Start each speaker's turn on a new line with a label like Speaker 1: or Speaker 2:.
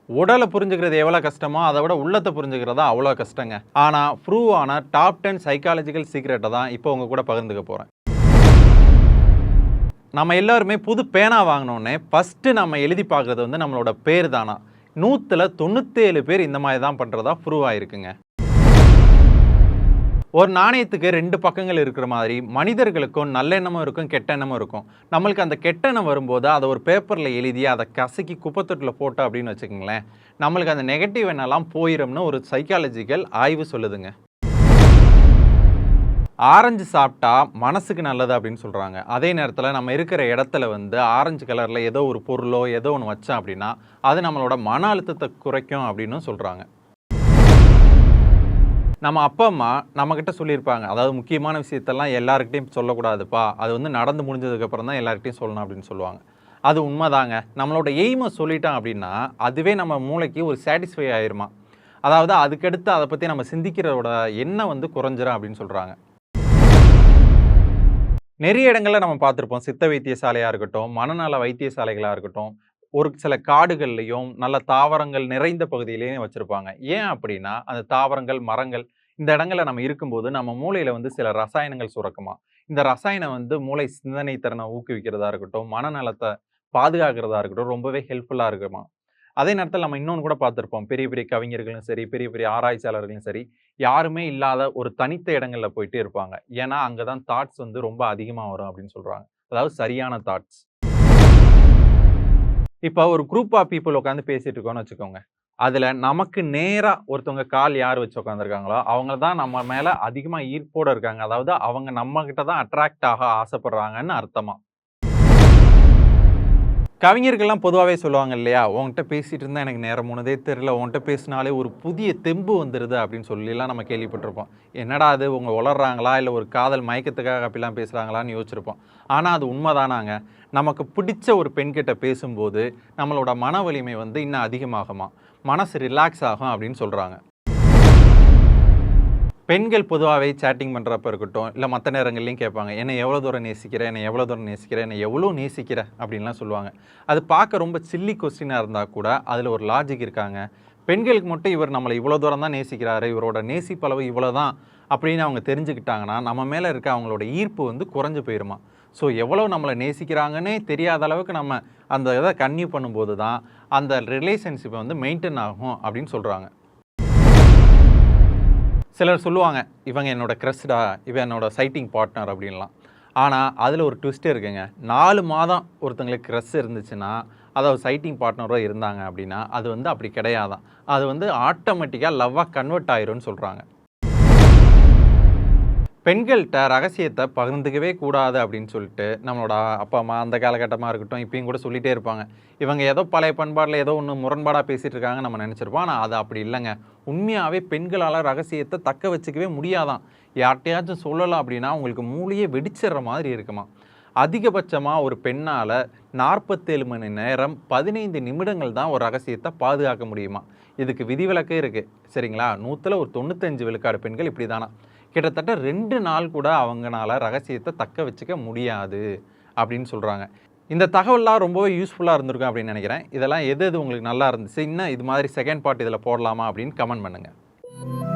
Speaker 1: உடலை புரிஞ்சுக்கிறது எவ்வளோ கஷ்டமோ அதை விட உள்ளத்தை புரிஞ்சுக்கிறது தான் அவ்வளோ கஷ்டங்க. ஆனால் ப்ரூவ் ஆன டாப் 10 சைக்காலஜிக்கல் சீக்ரெட்டை தான் இப்போ உங்க கூட பகிர்ந்துக்க போகிறேன். நம்ம எல்லாருமே புது பேனா வாங்கினோடனே ஃபஸ்ட்டு நம்ம எழுதி பார்க்குறது வந்து நம்மளோட பேர் தானா. 100ல் 97 பேர் இந்த மாதிரி தான் பண்ணுறதா ப்ரூவ் ஆகிருக்குங்க. ஒரு நாணயத்துக்கு 2 பக்கங்கள் இருக்கிற மாதிரி மனிதர்களுக்கும் நல்ல எண்ணமும் இருக்கும், கெட்ட எண்ணமும் இருக்கும். நம்மளுக்கு அந்த கெட்ட எண்ணம் வரும்போது அதை ஒரு பேப்பரில் எழுதி அதை கசக்கி குப்பைத்தொட்டில் போட்டோம் அப்படின்னு வச்சுக்கோங்களேன், நம்மளுக்கு அந்த நெகட்டிவ் எண்ணெல்லாம் போயிடும்னு ஒரு சைக்காலஜிக்கல் ஆய்வு சொல்லுதுங்க. ஆரஞ்சு சாப்பிட்டா மனசுக்கு நல்லது அப்படின்னு சொல்கிறாங்க. அதே நேரத்தில் நம்ம இருக்கிற இடத்துல வந்து ஆரஞ்சு கலரில் ஏதோ ஒரு பொருளோ ஏதோ ஒன்று வச்சோம் அப்படின்னா அது நம்மளோட மன அழுத்தத்தை குறைக்கும் அப்படின்னு சொல்கிறாங்க. நம்ம அப்பா அம்மா நம்மக்கிட்ட சொல்லியிருப்பாங்க, அதாவது முக்கியமான விஷயத்தெல்லாம் எல்லாருக்கிட்டையும் சொல்லக்கூடாதுப்பா, அது வந்து நடந்து முடிஞ்சதுக்கப்புறம் தான் எல்லாருக்கிட்டையும் சொல்லணும் அப்படின்னு சொல்லுவாங்க. அது உண்மைதாங்க. நம்மளோட எய்மை சொல்லிட்டோம் அப்படின்னா அதுவே நம்ம மூளைக்கு ஒரு சாட்டிஸ்ஃபை ஆயிருமா. அதாவது அதுக்கடுத்து அதை பற்றி நம்ம சிந்திக்கிறதோட எண்ணம் வந்து குறைஞ்சிரும் அப்படின்னு சொல்கிறாங்க. நிறைய இடங்களில் நம்ம பார்த்துருப்போம், சித்த வைத்தியசாலையாக இருக்கட்டும், மனநல வைத்தியசாலைகளாக இருக்கட்டும், ஒரு சில காடுகள்லையும் நல்ல தாவரங்கள் நிறைந்த பகுதியிலையும் வச்சுருப்பாங்க. ஏன் அப்படின்னா அந்த தாவரங்கள் மரங்கள் இந்த இடங்களில் நம்ம இருக்கும்போது நம்ம மூளையில் வந்து சில ரசாயனங்கள் சுரக்குமா. இந்த ரசாயனம் வந்து மூளை சிந்தனை திறனை ஊக்குவிக்கிறதா இருக்கட்டும், மனநலத்தை பாதுகாக்கிறதா இருக்கட்டும் ரொம்பவே ஹெல்ப்ஃபுல்லாக இருக்குமா. அதே நேரத்தில் நம்ம இன்னொன்று கூட பார்த்துருப்போம், பெரிய பெரிய கவிஞர்களும் சரி, பெரிய பெரிய ஆராய்ச்சியாளர்களும் சரி, யாருமே இல்லாத ஒரு தனித்த இடங்களில் போயிட்டே இருப்பாங்க. ஏன்னா அங்கே தான் தாட்ஸ் வந்து ரொம்ப அதிகமாக வரும் அப்படின்னு சொல்கிறாங்க. அதாவது சரியான தாட்ஸ். இப்போ ஒரு குரூப் ஆஃப் பீப்புள் உட்காந்து பேசிட்டு இருக்கோம்னு வச்சுக்கோங்க. அதில் நமக்கு நேராக ஒருத்தவங்க கால் யார் வச்சு உட்காந்துருக்காங்களோ அவங்க தான் நம்ம மேலே அதிகமாக ஈர்ப்போடு இருக்காங்க. அதாவது அவங்க நம்மக்கிட்ட தான் அட்ராக்ட் ஆக ஆசைப்படுறாங்கன்னு அர்த்தமா. கவிஞர்கள்லாம் பொதுவாகவே சொல்லுவாங்க இல்லையா, உன்கிட்ட பேசிகிட்டு இருந்தால் எனக்கு நேரம் போனதே தெரியல, உன்கிட்ட பேசினாலே ஒரு புதிய தெம்பு வந்துடுது அப்படின்னு சொல்லிலாம் நம்ம கேள்விப்பட்டிருப்போம். என்னடா அது உங்க உளர்றாங்களா இல்லை ஒரு காதல் மயக்கத்துக்காக அப்படிலாம் பேசுகிறாங்களான்னு யோசிச்சிருப்போம். ஆனால் அது உண்மைதானாங்க. நமக்கு பிடிச்ச ஒரு பெண்கிட்ட பேசும்போது நம்மளோட மன வலிமை வந்து இன்னும் அதிகமாகுமா, மனசு ரிலாக்ஸ் ஆகும் அப்படின்னு சொல்கிறாங்க. பெண்கள் பொதுவாகவே சேட்டிங் பண்ணுறப்ப இருக்கட்டும் இல்லை மற்ற நேரங்கள்லையும் கேட்பாங்க, என்னை எவ்வளோ தூரம் நேசிக்கிறேன், என்னை எவ்வளோ தூரம் நேசிக்கிறேன், என்னை எவ்வளோ நேசிக்கிறேன் அப்படின்லாம் சொல்லுவாங்க. அது பார்க்க ரொம்ப சில்லி கொஸ்டினாக இருந்தால் கூட அதில் ஒரு லாஜிக் இருக்காங்க. பெண்களுக்கு மட்டும் இவர் நம்மளை இவ்வளோ தூரம் தான் நேசிக்கிறாரு, இவரோட நேசிப்பளவு இவ்வளோ தான் அப்படின்னு அவங்க தெரிஞ்சுக்கிட்டாங்கன்னா நம்ம மேலே இருக்க அவங்களோட ஈர்ப்பு வந்து குறைஞ்சு போயிருமா. ஸோ எவ்வளோ நம்மளை நேசிக்கிறாங்கன்னே தெரியாத அளவுக்கு நம்ம அந்த இதை கன்டினியூ பண்ணும்போது தான் அந்த ரிலேஷன்ஷிப்பை வந்து மெயின்டைன் ஆகும் அப்படின்னு சொல்கிறாங்க. சிலர் சொல்லுவாங்க, இவங்க என்னோட க்ரஷ்டா, இவன் என்னோட சைட்டிங் பார்ட்னர் அப்படின்லாம். ஆனால் அதில் ஒரு ட்விஸ்ட் இருக்குங்க. 4 மாதம் ஒருத்தங்களுக்கு க்ரஷ் இருந்துச்சுன்னா, அதாவது சைட்டிங் பார்ட்னரோ இருந்தாங்க அப்படின்னா அது வந்து அப்படி கிடையாதான். அது வந்து ஆட்டோமேட்டிக்காக லவ்வாக கன்வெர்ட் ஆயிரும்னு சொல்கிறாங்க. பெண்கள்கிட்ட ரகசியத்தை பகிர்ந்துக்கவே கூடாது அப்படின்னு சொல்லிட்டு நம்மளோட அப்பா அம்மா அந்த காலகட்டமாக இருக்கட்டும் இப்பயும் கூட சொல்லிகிட்டே இருப்பாங்க. இவங்க ஏதோ பழைய பண்பாடில் ஏதோ ஒன்று முரண்பாடாக பேசிகிட்டு இருக்காங்க நம்ம நினச்சிருப்போம். ஆனால் அது அப்படி இல்லைங்க. உண்மையாகவே பெண்களால் ரகசியத்தை தக்க வச்சுக்கவே முடியாதான். யார்கிட்டையாச்சும் சொல்லலாம் அப்படின்னா உங்களுக்கு மூளையே வெடிச்சிடுற மாதிரி இருக்குமா. அதிகபட்சமாக ஒரு பெண்ணால் 47 மணி நேரம் 15 நிமிடங்கள் தான் ஒரு ரகசியத்தை பாதுகாக்க முடியுமா. இதுக்கு விதிவிலக்கே இருக்குது சரிங்களா. 100ல் ஒரு 95 விழுக்காடு பெண்கள் இப்படி தானா. கிட்டத்தட்ட 2 நாள் கூட அவங்களால ரகசியத்தை தக்க வச்சுக்க முடியாது அப்படின்னு சொல்கிறாங்க. இந்த தகவல்லாம் ரொம்பவே யூஸ்ஃபுல்லாக இருந்திருக்கும் அப்படின்னு நினைக்கிறேன். இதெல்லாம் எது எது உங்களுக்கு நல்லா இருந்துச்சு, இன்னும் இது மாதிரி செகண்ட் பார்ட் இதில் போடலாமா அப்படின்னு கமெண்ட் பண்ணுங்கள்.